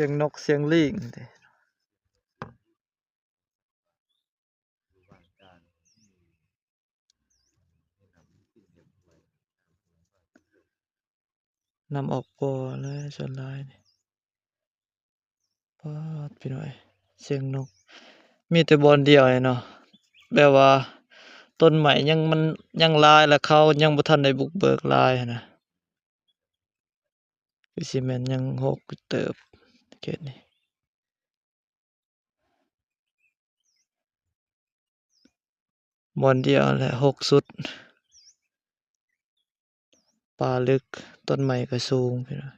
สียงนกเสียงลิงเด้นำออกก่อเลยส่วนหลายนี่ป๊าดพี่น้อยเสียงนกมีแต่บอนเดียวนี่เนาะแบบว่าต้นไม้ยังมันยังหลายแล้วเขายังบ่ทันได้บุกเบิกหลายหั้นนะคือสิแม่นยังหกเติบเขตนี้บ่อนเดียวแหละหกสุดป่าลึกต้นไม้ก็สูงพี่น้อย